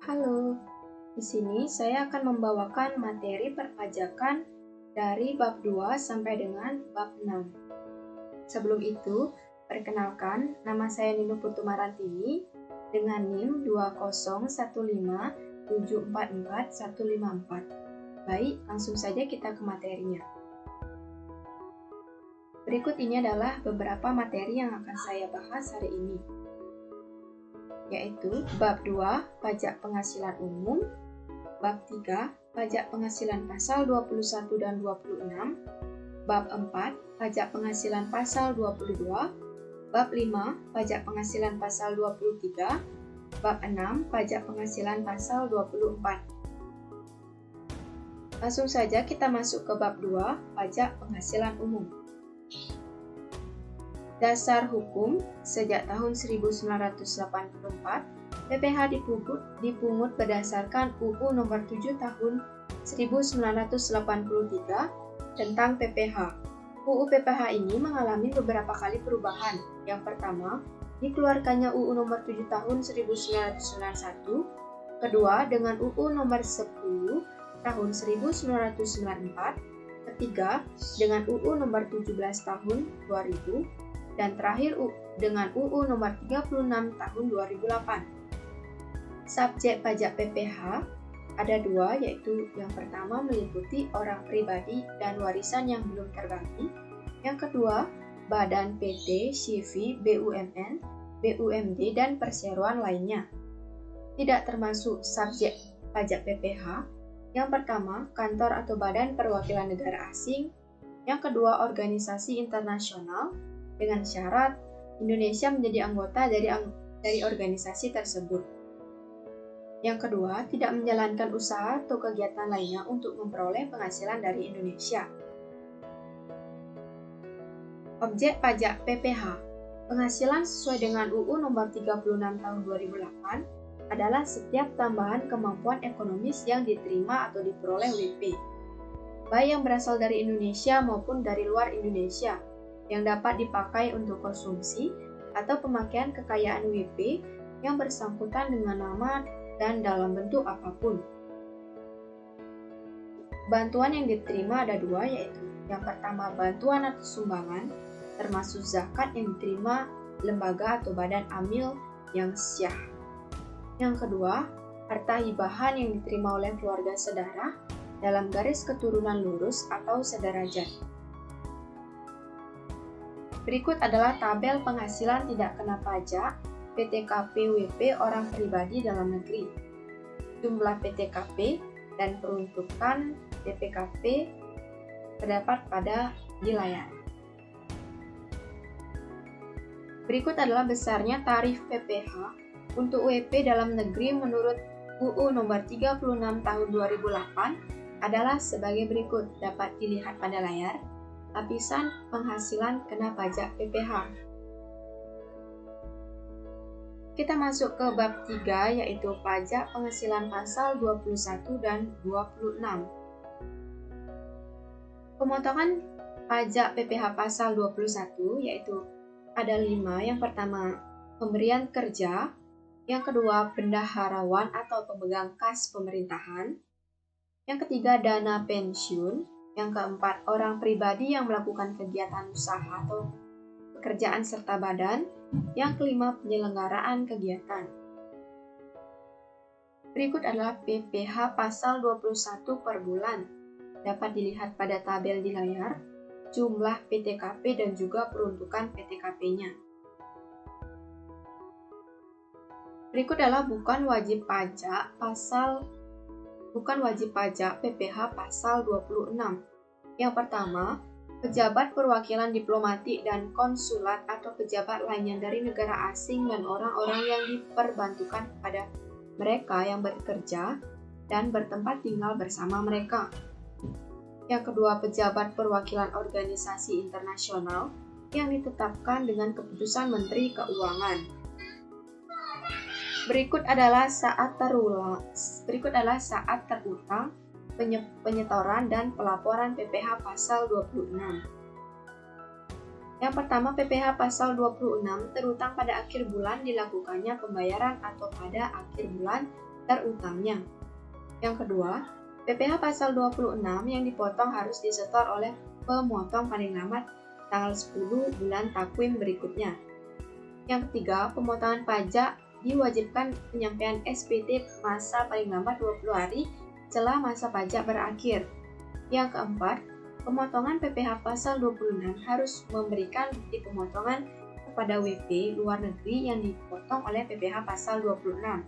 Halo, di sini saya akan membawakan materi perpajakan dari bab 2 sampai dengan bab 6. Sebelum itu, perkenalkan, nama saya Nino Putumarantini dengan NIM 20157444154. Baik, langsung saja kita ke materinya. Berikut ini adalah beberapa materi yang akan saya bahas hari ini, yaitu bab 2, pajak penghasilan umum, bab 3, pajak penghasilan pasal 21 dan 26, bab 4, pajak penghasilan pasal 22, bab 5, pajak penghasilan pasal 23, bab 6, pajak penghasilan pasal 24. Langsung saja kita masuk ke bab 2, pajak penghasilan umum. Dasar hukum, sejak tahun 1984, PPh dipungut berdasarkan UU Nomor 7 Tahun 1983 tentang PPh. UU PPh ini mengalami beberapa kali perubahan. Yang pertama, dikeluarkannya UU Nomor 7 Tahun 1991, kedua dengan UU Nomor 10 Tahun 1994, ketiga dengan UU Nomor 17 Tahun 2000, dan terakhir dengan UU Nomor 36 Tahun 2008. Subjek pajak PPh ada dua, yaitu yang pertama meliputi orang pribadi dan warisan yang belum terbagi, yang kedua badan PT, CV, BUMN, BUMD, dan perseroan lainnya. Tidak termasuk subjek pajak PPh, yang pertama kantor atau badan perwakilan negara asing, yang kedua organisasi internasional, dengan syarat Indonesia menjadi anggota dari organisasi tersebut. Yang kedua, tidak menjalankan usaha atau kegiatan lainnya untuk memperoleh penghasilan dari Indonesia. Objek pajak PPh. Penghasilan sesuai dengan UU Nomor 36 Tahun 2008 adalah setiap tambahan kemampuan ekonomis yang diterima atau diperoleh WP, baik yang berasal dari Indonesia maupun dari luar Indonesia, yang dapat dipakai untuk konsumsi atau pemakaian kekayaan WP yang bersangkutan dengan nama dan dalam bentuk apapun. Bantuan yang diterima ada dua, yaitu yang pertama bantuan atau sumbangan, termasuk zakat yang diterima lembaga atau badan amil yang syah. Yang kedua, harta hibahan yang diterima oleh keluarga saudara dalam garis keturunan lurus atau sederajat. Berikut adalah tabel penghasilan tidak kena pajak PTKP WP orang pribadi dalam negeri. Jumlah PTKP dan peruntukan PPKP terdapat di layar. Berikut adalah besarnya tarif PPh untuk WP dalam negeri menurut UU Nomor 36 Tahun 2008 adalah sebagai berikut, dapat dilihat pada layar. Lapisan penghasilan kena pajak PPh. Kita masuk ke bab 3, yaitu pajak penghasilan pasal 21 dan 26. Pemotongan pajak PPh pasal 21 yaitu ada 5. Yang pertama, pemberian kerja. Yang kedua, bendaharawan atau pemegang kas pemerintahan. Yang ketiga, dana pensiun. Yang keempat, orang pribadi yang melakukan kegiatan usaha atau pekerjaan serta badan. Yang kelima, penyelenggaraan kegiatan. Berikut adalah PPh pasal 21 per bulan. Dapat dilihat pada tabel di layar, jumlah PTKP dan juga peruntukan PTKP-nya. Berikut adalah bukan wajib pajak PPh pasal 26. Yang pertama, pejabat perwakilan diplomatik dan konsulat atau pejabat lainnya dari negara asing dan orang-orang yang diperbantukan kepada mereka yang bekerja dan bertempat tinggal bersama mereka. Yang kedua, pejabat perwakilan organisasi internasional yang ditetapkan dengan keputusan Menteri Keuangan. Berikut adalah saat terutang, penyetoran dan pelaporan PPh pasal 26. Yang pertama, PPh pasal 26 terutang pada akhir bulan dilakukannya pembayaran atau pada akhir bulan terutangnya. Yang kedua, PPh pasal 26 yang dipotong harus disetor oleh pemotong paling lambat tanggal 10 bulan takwim berikutnya. Yang ketiga, pemotongan pajak diwajibkan penyampaian SPT masa paling lambat 20 hari setelah masa pajak berakhir. Yang keempat, pemotongan PPh pasal 26 harus memberikan bukti pemotongan kepada WP luar negeri yang dipotong oleh PPh pasal 26.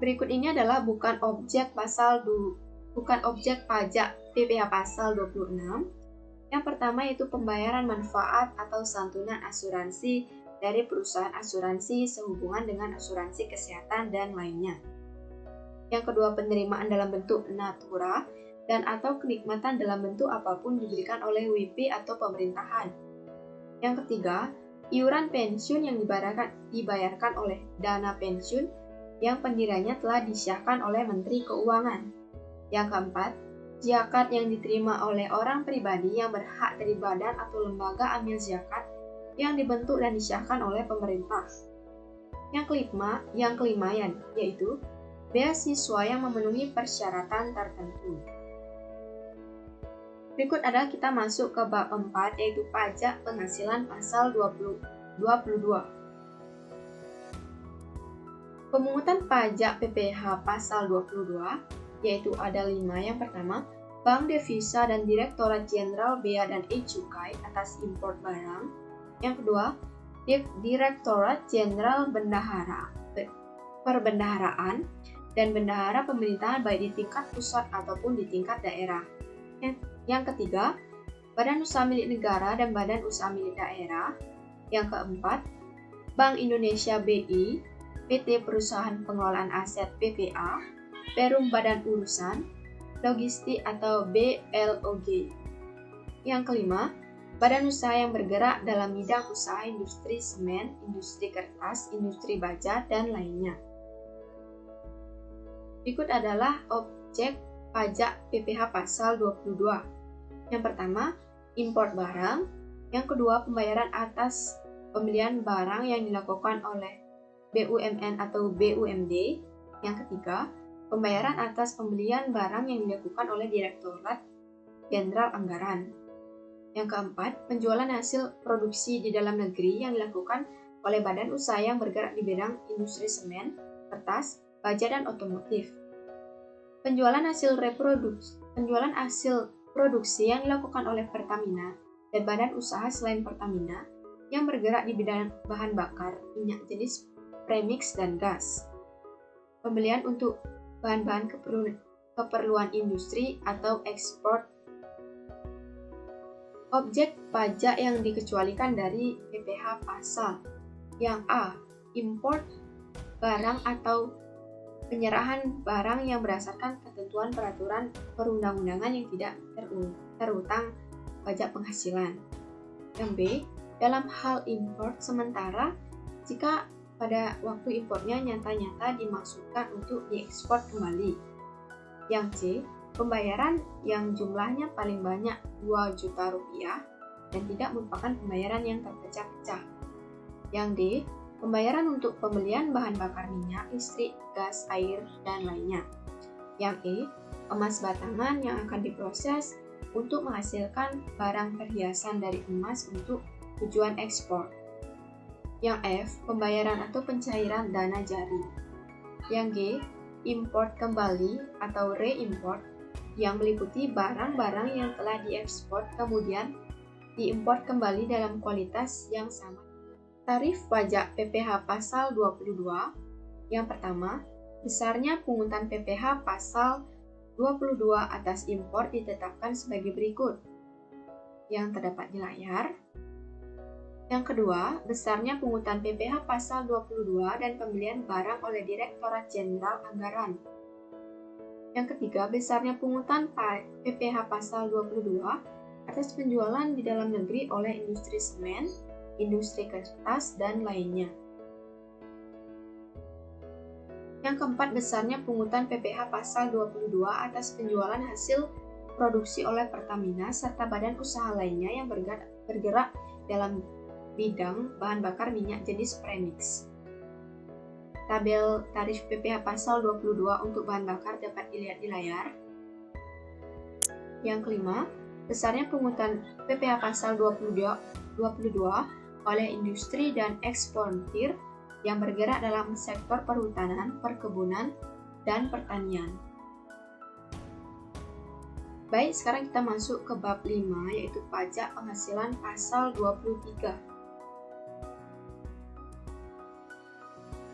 Berikut ini adalah bukan objek pajak PPh pasal 26. Yang pertama yaitu pembayaran manfaat atau santunan asuransi dari perusahaan asuransi sehubungan dengan asuransi kesehatan dan lainnya. Yang kedua, penerimaan dalam bentuk natura dan atau kenikmatan dalam bentuk apapun diberikan oleh WP atau pemerintahan. Yang ketiga, iuran pensiun yang dibayarkan oleh dana pensiun yang pendiriannya telah disyahkan oleh Menteri Keuangan. Yang keempat, zakat yang diterima oleh orang pribadi yang berhak dari badan atau lembaga amil zakat yang dibentuk dan disyahkan oleh pemerintah. Yang kelima yaitu beasiswa yang memenuhi persyaratan tertentu. Berikut adalah kita masuk ke bab 4 yaitu pajak penghasilan pasal 22. Pemungutan pajak PPh pasal 22 yaitu ada 5. Yang pertama, Bank Devisa dan Direktorat Jenderal Bea dan Cukai atas impor barang. Yang kedua, Direktorat Jenderal Perbendaharaan dan Bendahara Pemerintahan baik di tingkat pusat ataupun di tingkat daerah. Yang ketiga, Badan Usaha Milik Negara dan Badan Usaha Milik Daerah. Yang keempat, Bank Indonesia BI, PT Perusahaan Pengelolaan Aset PPA, Perum Badan Urusan Logistik atau BLOG. Yang kelima, badan usaha yang bergerak dalam bidang usaha industri semen, industri kertas, industri baja, dan lainnya. Berikut adalah objek pajak PPh pasal 22. Yang pertama, import barang. Yang kedua, pembayaran atas pembelian barang yang dilakukan oleh BUMN atau BUMD. Yang ketiga, pembayaran atas pembelian barang yang dilakukan oleh Direktorat Jenderal Anggaran. Yang keempat, penjualan hasil produksi di dalam negeri yang dilakukan oleh badan usaha yang bergerak di bidang industri semen, kertas, baja, dan otomotif. Penjualan hasil produksi yang dilakukan oleh Pertamina dan badan usaha selain Pertamina yang bergerak di bidang bahan bakar, minyak jenis premix dan gas. Pembelian untuk bahan-bahan keperluan industri atau ekspor. Objek pajak yang dikecualikan dari PPh pasal. Yang A. Import barang atau penyerahan barang yang berdasarkan ketentuan peraturan perundang-undangan yang tidak terutang pajak penghasilan. Yang B. Dalam hal import sementara jika pada waktu impornya nyata-nyata dimaksudkan untuk diekspor kembali. Yang C. Pembayaran yang jumlahnya paling banyak 2 juta rupiah dan tidak merupakan pembayaran yang terpecah-pecah. Yang D. Pembayaran untuk pembelian bahan bakar minyak, listrik, gas, air, dan lainnya. Yang E. Emas batangan yang akan diproses untuk menghasilkan barang perhiasan dari emas untuk tujuan ekspor. Yang F. Pembayaran atau pencairan dana jari. Yang G. Import kembali atau reimport yang meliputi barang-barang yang telah diekspor kemudian diimport kembali dalam kualitas yang sama. Tarif pajak PPh pasal 22. Yang pertama, besarnya pungutan PPh pasal 22 atas impor ditetapkan sebagai berikut. Yang terdapat di layar. Yang kedua, besarnya pungutan PPh pasal 22 dan pembelian barang oleh Direktorat Jenderal Anggaran. Yang ketiga, besarnya pungutan PPh pasal 22 atas penjualan di dalam negeri oleh industri semen, industri kertas, dan lainnya. Yang keempat, besarnya pungutan PPh pasal 22 atas penjualan hasil produksi oleh Pertamina serta badan usaha lainnya yang bergerak dalam bidang bahan bakar minyak jenis premix. tabel tarif PPh pasal 22 untuk bahan bakar dapat dilihat di layar. Yang kelima, besarnya pungutan PPh pasal 22 oleh industri dan eksportir yang bergerak dalam sektor perhutanan, perkebunan, dan pertanian. Baik, sekarang kita masuk ke bab 5, yaitu pajak penghasilan pasal 23.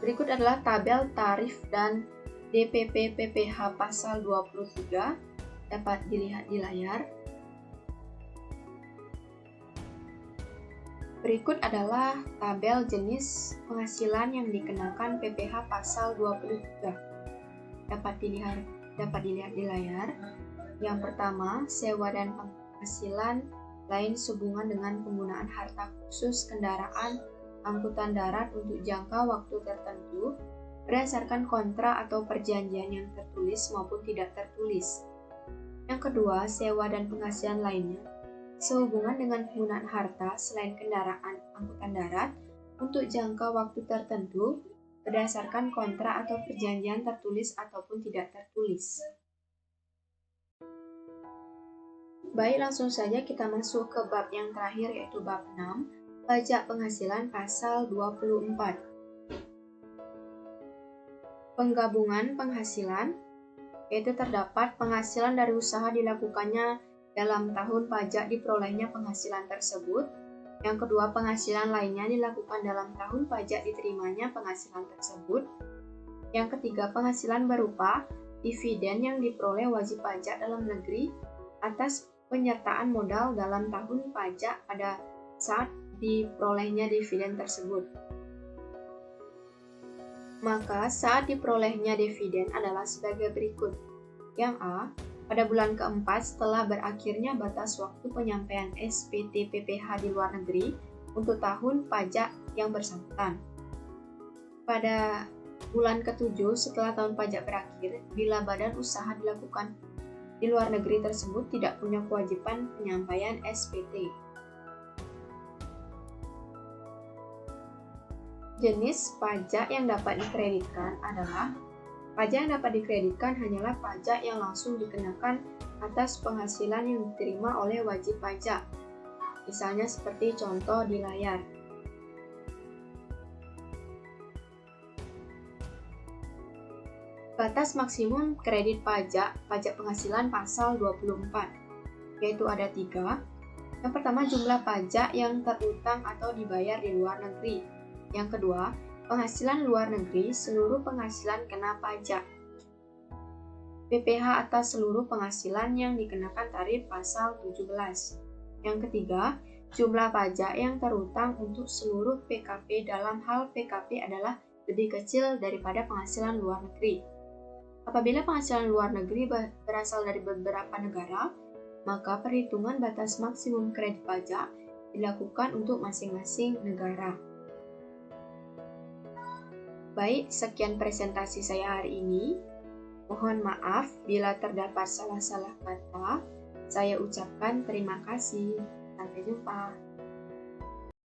Berikut adalah tabel tarif dan DPP PPh pasal 23, dapat dilihat di layar. Berikut adalah tabel jenis penghasilan yang dikenakan PPh pasal 23, dapat dilihat di layar. Yang pertama, sewa dan penghasilan lain sehubungan dengan penggunaan harta khusus kendaraan angkutan darat untuk jangka waktu tertentu berdasarkan kontrak atau perjanjian yang tertulis maupun tidak tertulis. Yang kedua, sewa dan penghasilan lainnya sehubungan dengan penggunaan harta selain kendaraan angkutan darat untuk jangka waktu tertentu berdasarkan kontrak atau perjanjian tertulis ataupun tidak tertulis. Baik, langsung saja kita masuk ke bab yang terakhir, yaitu bab 6, pajak penghasilan pasal 24. Penggabungan penghasilan, yaitu terdapat penghasilan dari usaha dilakukannya dalam tahun pajak diperolehnya penghasilan tersebut. Yang kedua, penghasilan lainnya dilakukan dalam tahun pajak diterimanya penghasilan tersebut. Yang ketiga, penghasilan berupa dividen yang diperoleh wajib pajak dalam negeri atas penyertaan modal dalam tahun pajak pada saat diperolehnya dividen tersebut. Maka saat diperolehnya dividen adalah sebagai berikut. Yang A, pada bulan keempat setelah berakhirnya batas waktu penyampaian SPT PPh di luar negeri untuk tahun pajak yang bersangkutan. Pada bulan ke-7 setelah tahun pajak berakhir, bila badan usaha dilakukan di luar negeri tersebut tidak punya kewajiban penyampaian SPT. Jenis pajak yang dapat dikreditkan adalah pajak yang dapat dikreditkan hanyalah pajak yang langsung dikenakan atas penghasilan yang diterima oleh wajib pajak. Misalnya seperti contoh di layar. Batas maksimum kredit pajak penghasilan pasal 24, yaitu ada 3. Yang pertama, jumlah pajak yang terutang atau dibayar di luar negeri. Yang kedua, penghasilan luar negeri, seluruh penghasilan kena pajak. PPh atas seluruh penghasilan yang dikenakan tarif pasal 17. Yang ketiga, jumlah pajak yang terutang untuk seluruh PKP dalam hal PKP adalah lebih kecil daripada penghasilan luar negeri. Apabila penghasilan luar negeri berasal dari beberapa negara, maka perhitungan batas maksimum kredit pajak dilakukan untuk masing-masing negara. Baik, sekian presentasi saya hari ini. Mohon maaf bila terdapat salah-salah kata. Saya ucapkan terima kasih. Sampai jumpa.